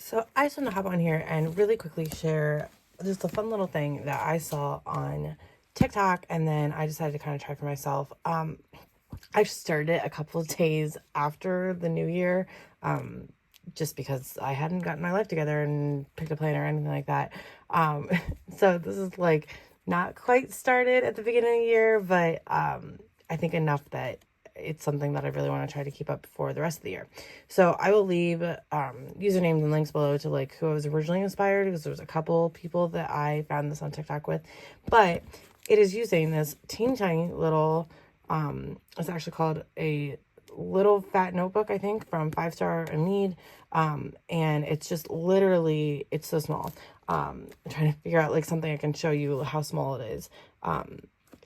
So I just want to hop on here and really quickly share just a fun little thing that I saw on TikTok, and then I decided to kind of try for myself. I started it a couple of days after the new year, just because I hadn't gotten my life together and picked a plan or anything like that. Um, so this is like not quite started at the beginning of the year, but I think enough that it's something that I really want to try to keep up for the rest of the year. So I will leave usernames and links below to like who I was originally inspired, because there was a couple people that I found this on TikTok with, but it is using this teeny tiny little, it's actually called a little fat notebook, I think, from 5 Star and Need. And it's just literally, it's so small. I'm trying to figure out like something I can show you how small it is.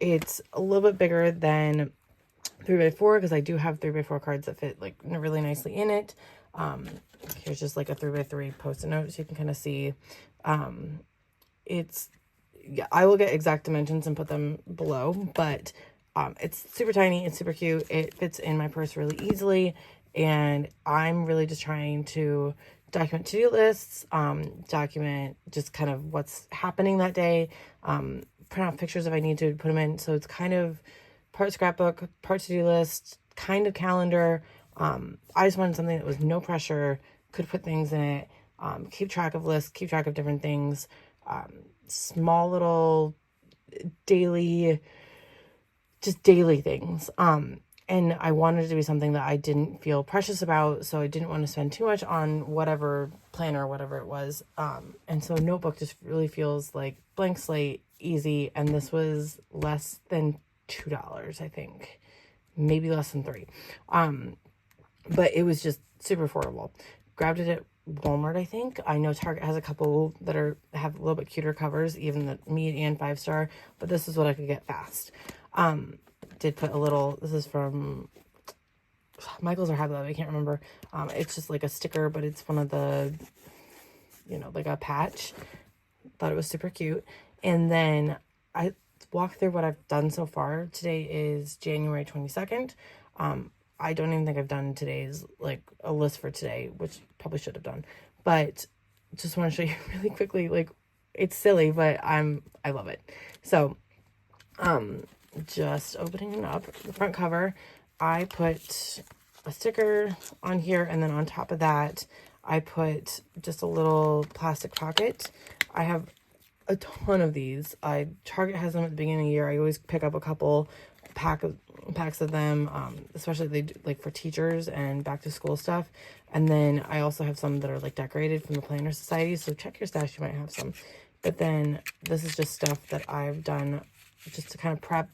It's a little bit bigger than 3x4, because I do have 3x4 cards that fit like really nicely in it. Here's just like a 3x3 post-it note, so you can kind of see. It's, yeah, I will get exact dimensions and put them below, but it's super tiny, it's super cute, it fits in my purse really easily, and I'm really just trying to document to-do lists, document just kind of what's happening that day, print out pictures if I need to put them in. So it's kind of part scrapbook, part to-do list, kind of calendar. I just wanted something that was no pressure, could put things in it, keep track of lists, keep track of different things, small little daily things. And I wanted it to be something that I didn't feel precious about, so I didn't want to spend too much on whatever planner or whatever it was. And so a notebook just really feels like blank slate, easy, and this was less than $2, I think, maybe less than $3. But it was just super affordable. Grabbed it at Walmart, I think. I know Target has a couple that have a little bit cuter covers, even the Mead and 5 Star, but this is what I could get fast. Did put a little, this is from Michael's or High Love, I can't remember. It's just like a sticker, but it's one of the, like a patch. Thought it was super cute. And then I walk through what I've done so far. Today is January 22nd. I don't even think I've done today's, like, a list for today, which probably should have done, but just want to show you really quickly. Like, it's silly, but I love it. So, just opening up the front cover, I put a sticker on here, and then on top of that, I put just a little plastic pocket. I have a ton of these. Target has them at the beginning of the year. I always pick up a couple packs of them, especially they do, like, for teachers and back to school stuff. And then I also have some that are like decorated from the Planner Society, so check your stash, you might have some. But then this is just stuff that I've done just to kind of prep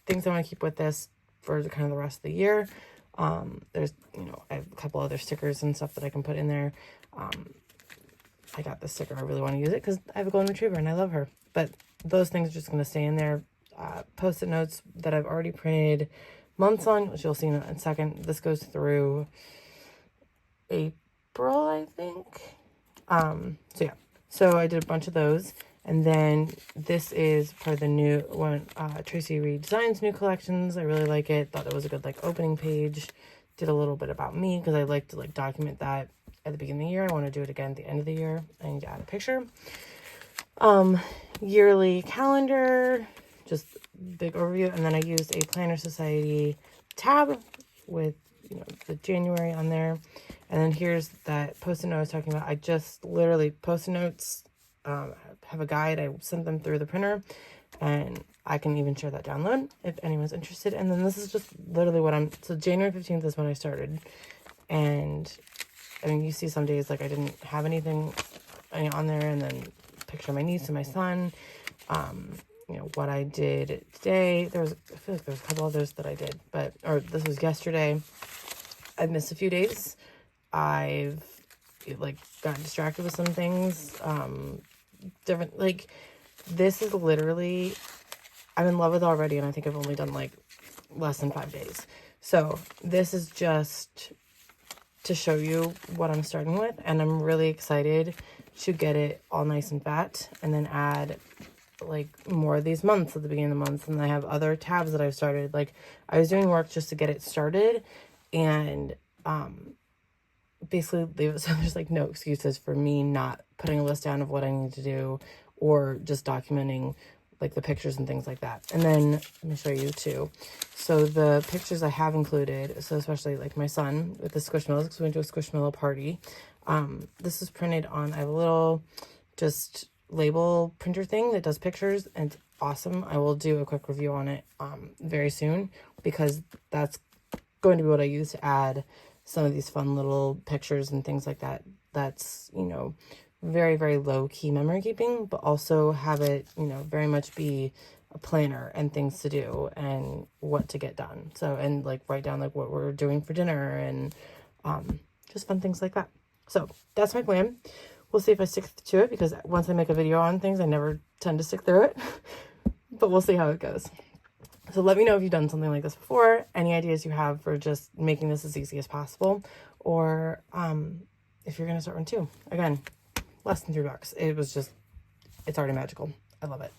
things I want to keep with this for kind of the rest of the year. There's, I have a couple other stickers and stuff that I can put in there. I got this sticker. I really want to use it because I have a golden retriever and I love her. But those things are just going to stay in there. Post-it notes that I've already printed months on, which you'll see in a second. This goes through April, I think. So yeah. So I did a bunch of those. And then this is part of the new one, Tracy Reed Designs new collections. I really like it. Thought it was a good like opening page. Did a little bit about me because I like to like document that at the beginning of the year. I want to do it again at the end of the year. I need to add a picture. Yearly calendar, just big overview. And then I used a Planner Society tab with, the January on there. And then here's that post-it note I was talking about. I just literally post-it notes, have a guide. I sent them through the printer, and I can even share that download if anyone's interested. And then this is just literally so January 15th is when I started. And I mean, you see some days like I didn't have anything on there, and then picture of my niece and my son, what I did today. I feel like there's a couple others that I did, or this was yesterday. I've missed a few days. I've got distracted with some things, different, like, this is literally, I'm in love with already, and I think I've only done like less than 5 days. So this is just to show you what I'm starting with, and I'm really excited to get it all nice and fat, and then add like more of these months at the beginning of the month. And I have other tabs that I've started. Like, I was doing work just to get it started, and basically leave it so there's like no excuses for me not putting a list down of what I need to do, or just documenting like the pictures and things like that. And then let me show you too. So the pictures I have included, so especially like my son with the Squishmallows, because we went to a Squishmallow party. This is printed on, I have a little just label printer thing that does pictures, and it's awesome. I will do a quick review on it very soon, because that's going to be what I use to add some of these fun little pictures and things like that. That's, you know, very, very low key memory keeping, but also have it, you know, very much be a planner and things to do and what to get done. So, and like write down like what we're doing for dinner and just fun things like that. So that's my plan. We'll see if I stick to it, because once I make a video on things, I never tend to stick through it, but we'll see how it goes. So let me know if you've done something like this before, any ideas you have for just making this as easy as possible, or if you're going to start one too. Again, less than $3. It was just, it's already magical. I love it.